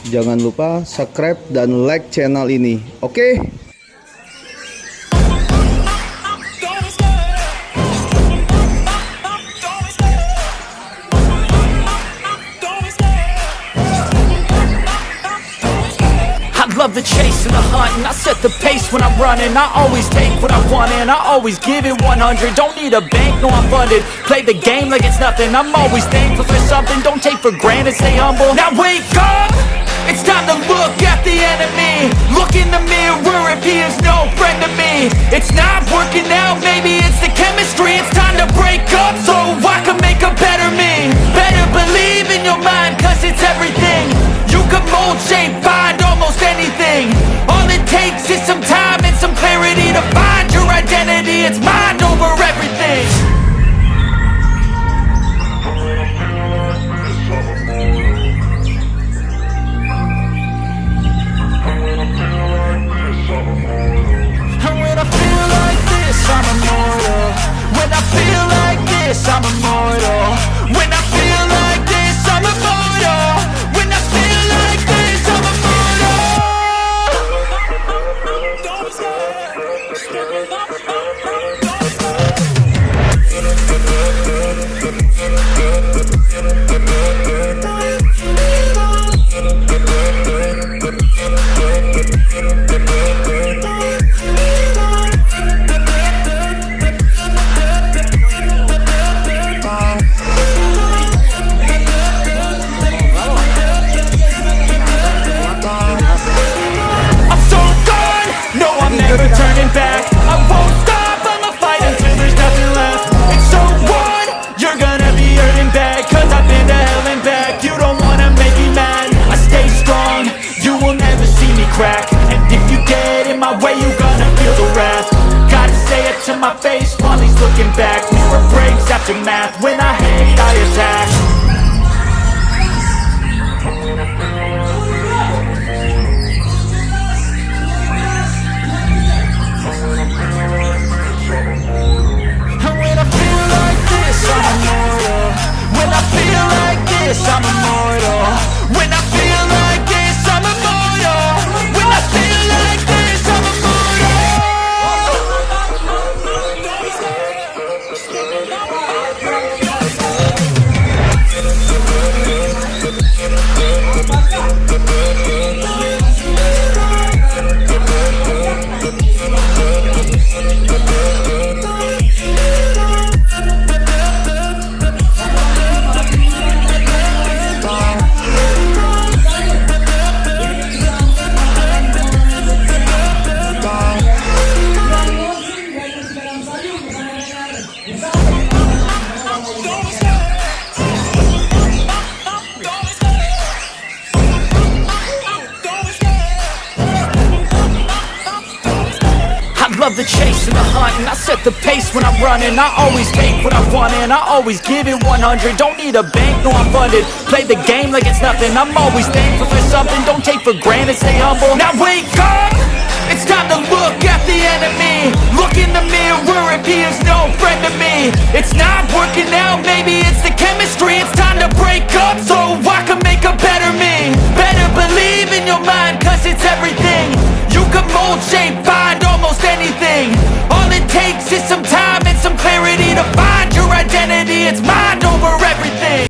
Jangan lupa subscribe dan like channel ini. Oke? Love the chase and the hunt, and I set the pace when I'm running. I always take what I want and I always give it 100. Don't need a bank, no I'm funded. Play the game like it's nothing. I'm always thankful for something. Don't take for granted, stay humble. Now wake up, it's time to look at the enemy. Look in the mirror if he is no friend to me. It's not working out, maybe it's the chemistry. It's time to break up so I can make a better me. Better believe in your mind, cause it's everything. You can mold, shape, find almost anything. All it takes is some time and some clarity to find your identity. It's mind over everything. And when I feel like this, I'm immortal. When I feel like this, I'm immortal. When I feel like this, I'm immortal. When I feel like this, I'm immortal. Never turning back, I won't stop, I'ma fight until there's nothing left. It's so what? You're gonna be hurting bad, cause I've been to hell and back. You don't wanna make me mad, I stay strong, you will never see me crack. And if you get in my way, you gonna feel the wrath. Gotta say it to my face while he's looking back. Mirror breaks after math, when I hate, I attack. I'm immortal. When I feel like this, I'm immortal. When I feel like this, I'm love the chase and the hunt, and I set the pace when I'm running. I always take what I want and I always give it 100. Don't need a bank, no I'm funded. Play the game like it's nothing. I'm always thankful for something. Don't take for granted, stay humble. Now wake up, it's time to look at the enemy. Look in the mirror if he is no friend to me. It's not working out, maybe it's the chemistry. It's time to break up so I can make a better me. Better believe in your mind, cause it's everything.